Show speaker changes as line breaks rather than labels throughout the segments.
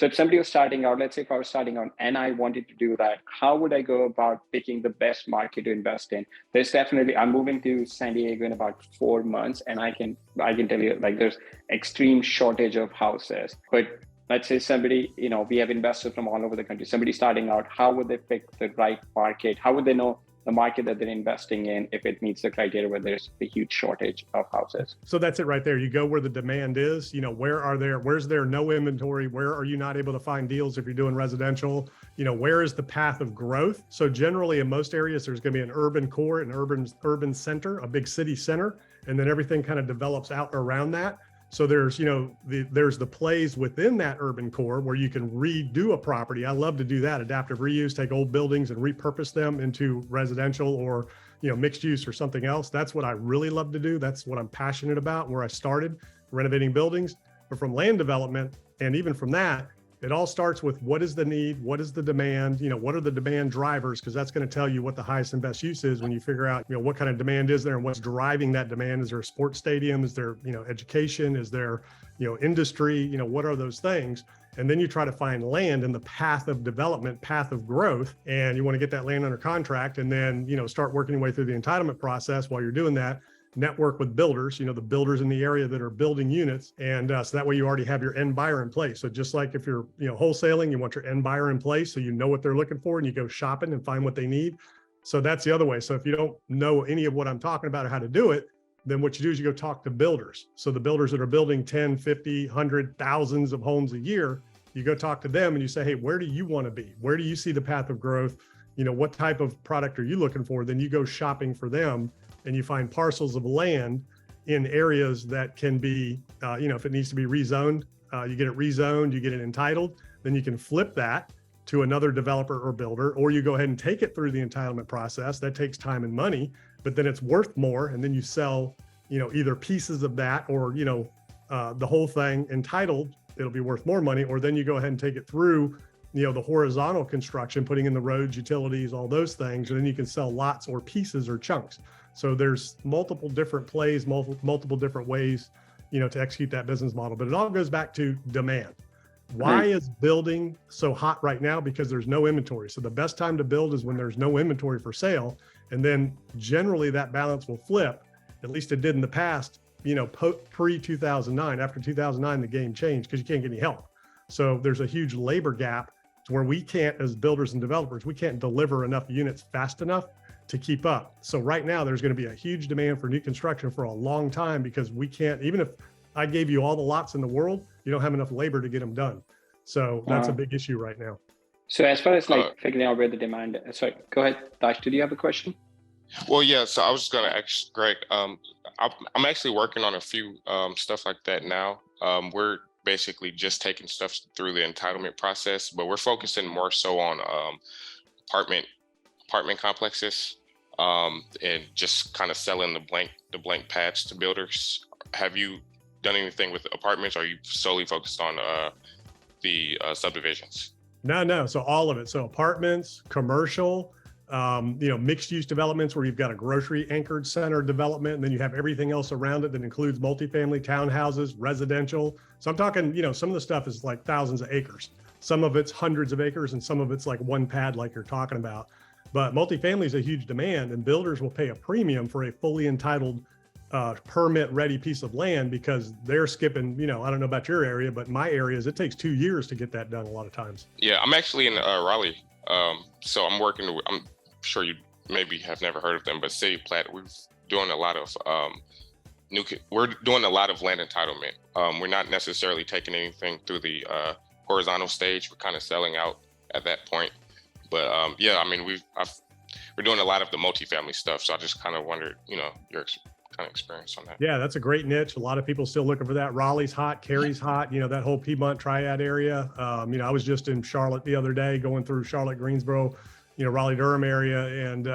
So if somebody was starting out, let's say if I was starting out and I wanted to do that, how would I go about picking the best market to invest in? There's definitely, I'm moving to San Diego in about 4 months, and I can tell you, like, there's extreme shortage of houses. But let's say somebody, we have investors from all over the country, somebody starting out, how would they pick the right market? How would they know the market that they're investing in if it meets the criteria where there's a huge shortage of houses?
So that's it right there. You go where the demand is. Where's there no inventory? Where are you not able to find deals if you're doing residential? Where is the path of growth? So generally in most areas, there's going to be an urban core, an urban center, a big city center, and then everything kind of develops out around that. So there's, there's the plays within that urban core where you can redo a property. I love to do that. Adaptive reuse, take old buildings and repurpose them into residential or, mixed use or something else. That's what I really love to do. That's what I'm passionate about, where I started renovating buildings. But from land development, and even from that, it all starts with what is the need, what is the demand, what are the demand drivers, because that's going to tell you what the highest and best use is when you figure out, what kind of demand is there and what's driving that demand. Is there a sports stadium? Is there, education? Is there, industry? What are those things? And then you try to find land in the path of development, path of growth, and you want to get that land under contract and then, start working your way through the entitlement process. While you're doing that, network with builders, the builders in the area that are building units. And so that way you already have your end buyer in place. So just like if you're, wholesaling, you want your end buyer in place so you know what they're looking for and you go shopping and find what they need. So that's the other way. So if you don't know any of what I'm talking about or how to do it, then what you do is you go talk to builders. So the builders that are building 10, 50, 100, thousands of homes a year, you go talk to them and you say, hey, where do you want to be? Where do you see the path of growth? What type of product are you looking for? Then you go shopping for them and you find parcels of land in areas that can be, if it needs to be rezoned, you get it rezoned, you get it entitled, then you can flip that to another developer or builder, or you go ahead and take it through the entitlement process. That takes time and money, but then it's worth more. And then you sell, either pieces of that or, the whole thing entitled, it'll be worth more money, or then you go ahead and take it through, the horizontal construction, putting in the roads, utilities, all those things, and then you can sell lots or pieces or chunks. So there's multiple different plays, multiple different ways, to execute that business model, but it all goes back to demand. Why is building so hot right now? Because there's no inventory. So the best time to build is when there's no inventory for sale. And then generally that balance will flip, at least it did in the past, pre-2009. After 2009, the game changed because you can't get any help. So there's a huge labor gap to where we can't, as builders and developers, we can't deliver enough units fast enough to keep up. So right now there's going to be a huge demand for new construction for a long time because we can't, even if I gave you all the lots in the world, you don't have enough labor to get them done. So that's a big issue right now.
So as far as figuring out where the demand, sorry, go ahead, Dash, did you have a question?
Well, yeah, so I was just going to ask Greg, I'm actually working on a few stuff like that now. We're basically just taking stuff through the entitlement process, but we're focusing more so on apartment complexes and just kind of selling the blank pads to builders. Have you done anything with apartments, or are you solely focused on the subdivisions?
No. So all of it. So apartments, commercial, mixed use developments where you've got a grocery anchored center development, and then you have everything else around it that includes multifamily, townhouses, residential. So I'm talking, some of the stuff is like thousands of acres. Some of it's hundreds of acres and some of it's like one pad like you're talking about. But multifamily is a huge demand, and builders will pay a premium for a fully entitled permit ready piece of land because they're skipping, I don't know about your area, but my areas, it takes 2 years to get that done a lot of times.
Yeah, I'm actually in Raleigh. So I'm sure you maybe have never heard of them, but City Plat, we're doing a lot of land entitlement. We're not necessarily taking anything through the horizontal stage. We're kind of selling out at that point. But we're doing a lot of the multifamily stuff. So I just kind of wondered, your kind of experience on that. Yeah,
that's a great niche. A lot of people still looking for that. Raleigh's hot, Cary's hot, that whole Piedmont Triad area. I was just in Charlotte the other day going through Charlotte, Greensboro, Raleigh, Durham area. And,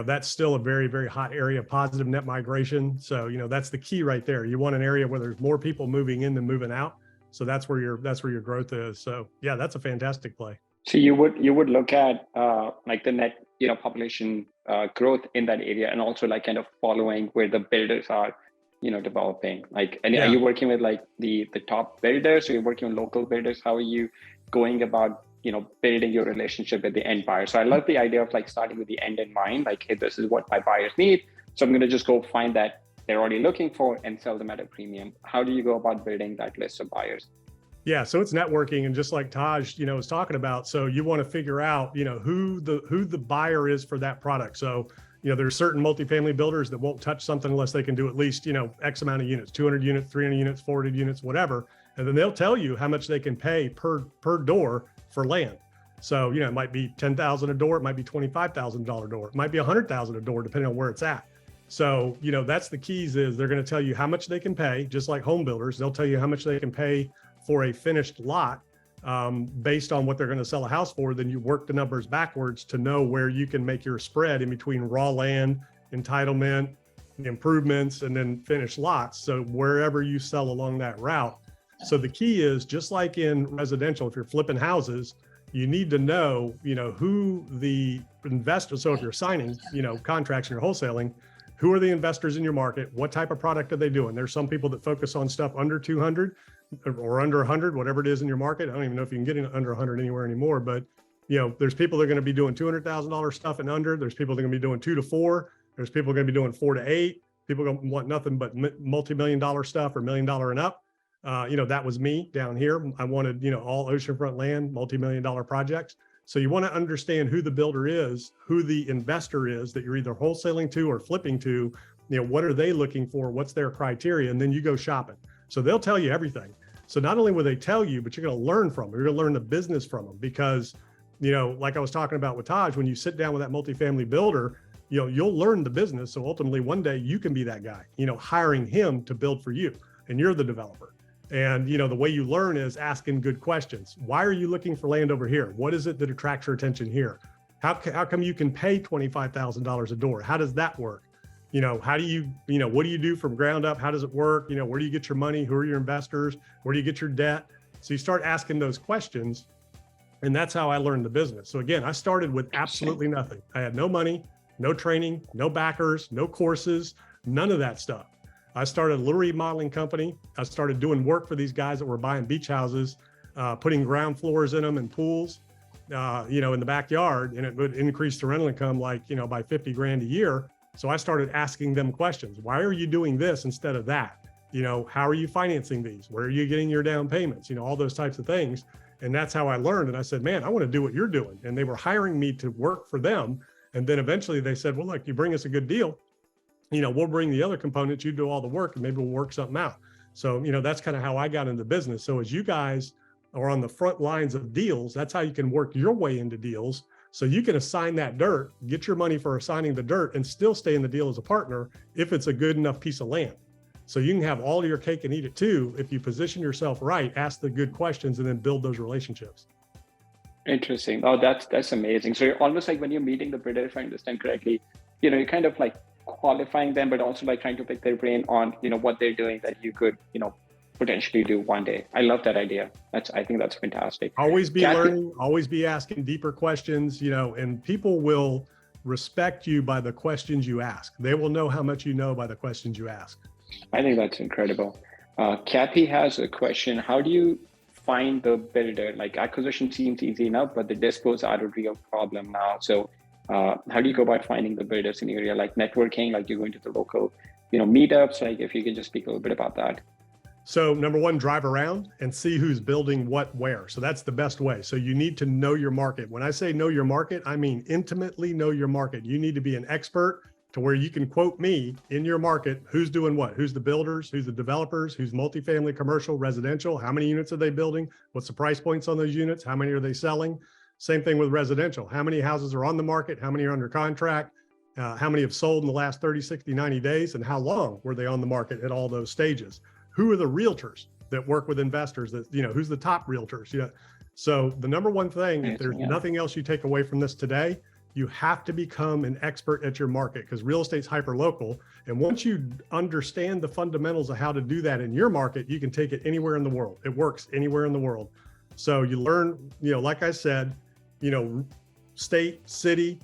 that's still a very, very hot area, positive net migration. So, that's the key right there. You want an area where there's more people moving in than moving out. So that's where your growth is. So yeah, that's a fantastic play.
So you would look at like the net, population growth in that area, and also like kind of following where the builders are developing? Like, and
Yeah.
are you working with like the top builders, or you're working with local builders? How are you going about, building your relationship with the end buyer? So I love the idea of like starting with the end in mind, like, hey, this is what my buyers need. So I'm going to just go find that they're already looking for and sell them at a premium. How do you go about building that list of buyers?
Yeah, so it's networking, and just like Taj, was talking about. So you want to figure out, who the buyer is for that product. So, there's certain multifamily builders that won't touch something unless they can do at least, X amount of units, 200 units, 300 units, 400 units, whatever. And then they'll tell you how much they can pay per door for land. So, it might be $10,000 a door, it might be $25,000 a door, it might be $100,000 a door, depending on where it's at. So, that's the keys is they're going to tell you how much they can pay, just like home builders. They'll tell you how much they can pay for a finished lot based on what they're going to sell a house for. Then you work the numbers backwards to know where you can make your spread in between raw land, entitlement, improvements, and then finished lots. So wherever you sell along that route. So the key is, just like in residential, if you're flipping houses, you need to know, who the investor. So if you're signing, contracts and you're wholesaling, who are the investors in your market? What type of product are they doing? There's some people that focus on stuff under 200 or under 100, whatever it is in your market. I don't even know if you can get it under 100 anywhere anymore, but there's people that are going to be doing $200,000 stuff and under. There's people that are going to be doing 2 to 4. There's people going to be doing 4 to 8. People going to want nothing but multi-million-dollar stuff or $1 million and up. That was me down here. I wanted, all oceanfront land, multi-million-dollar projects. So you want to understand who the builder is, who the investor is that you're either wholesaling to or flipping to. What are they looking for? What's their criteria? And then you go shopping. So they'll tell you everything. So not only will they tell you, but you're going to learn from them. You're going to learn the business from them, because, like I was talking about with Taj, when you sit down with that multifamily builder, you'll learn the business. So ultimately one day you can be that guy, hiring him to build for you, and you're the developer. And, the way you learn is asking good questions. Why are you looking for land over here? What is it that attracts your attention here? How come you can pay $25,000 a door? How does that work? How do you, what do you do from ground up? How does it work? Where do you get your money? Who are your investors? Where do you get your debt? So you start asking those questions, and that's how I learned the business. So again, I started with absolutely nothing. I had no money, no training, no backers, no courses, none of that stuff. I started a little remodeling company. I started doing work for these guys that were buying beach houses, putting ground floors in them and pools, in the backyard, and it would increase the rental income by $50,000 a year. So I started asking them questions. Why are you doing this instead of that? How are you financing these? Where are you getting your down payments? All those types of things. And that's how I learned. And I said, man, I want to do what you're doing. And they were hiring me to work for them. And then eventually they said, well, look, you bring us a good deal, we'll bring the other components, you do all the work, and maybe we'll work something out. So, that's kind of how I got into business. So as you guys are on the front lines of deals, that's how you can work your way into deals. So you can assign that dirt, get your money for assigning the dirt, and still stay in the deal as a partner if it's a good enough piece of land. So you can have all your cake and eat it too if you position yourself right, ask the good questions, and then build those relationships.
Interesting. Oh, that's amazing. So you're almost like, when you're meeting the bidder, if I understand correctly, you're kind of like qualifying them, but also like trying to pick their brain on, what they're doing that you could, potentially do one day. I love that idea. I think that's fantastic.
Always be learning, always be asking deeper questions, and people will respect you by the questions you ask. They will know how much you know by the questions you ask.
I think that's incredible. Kathy has a question. How do you find the builder? Like, acquisition seems easy enough, but the dispos are a real problem now. So how do you go about finding the builders in the area? Like networking, like you're going to the local, meetups, like if you could just speak a little bit about that.
So number one, drive around and see who's building what where. So that's the best way. So you need to know your market. When I say know your market, I mean intimately know your market. You need to be an expert to where you can quote me in your market, who's doing what, who's the builders, who's the developers, who's multifamily, commercial, residential, how many units are they building, what's the price points on those units, how many are they selling? Same thing with residential. How many houses are on the market? How many are under contract? How many have sold in the last 30, 60, 90 days? And how long were they on the market at all those stages? Who are the realtors that work with investors? That, who's the top realtors? So the number one thing, if there's nothing else you take away from this today, you have to become an expert at your market, because real estate's hyper local. And once you understand the fundamentals of how to do that in your market, you can take it anywhere in the world. It works anywhere in the world. So you learn, like I said, state, city,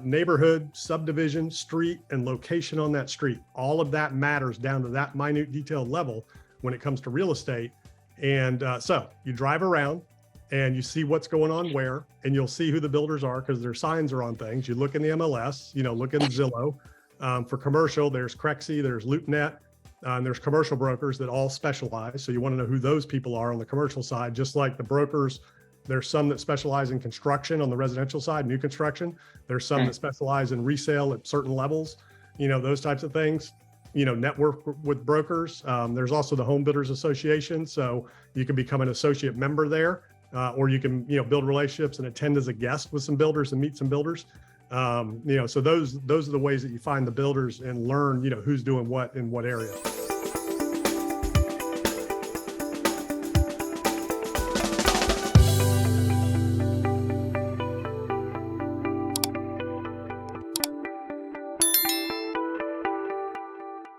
neighborhood, subdivision, street, and location on that street. All of that matters down to that minute detailed level when it comes to real estate. And so you drive around and you see what's going on where, and you'll see who the builders are because their signs are on things. You look in the MLS, look in Zillow. For commercial, there's Crexi, there's LoopNet, and there's commercial brokers that all specialize. So you want to know who those people are on the commercial side, just like the brokers. There's some that specialize in construction on the residential side, new construction. There's some that specialize in resale at certain levels, those types of things. Network with brokers. There's also the Home Builders Association. So you can become an associate member there, or you can, build relationships and attend as a guest with some builders and meet some builders. So those are the ways that you find the builders and learn, who's doing what in what area.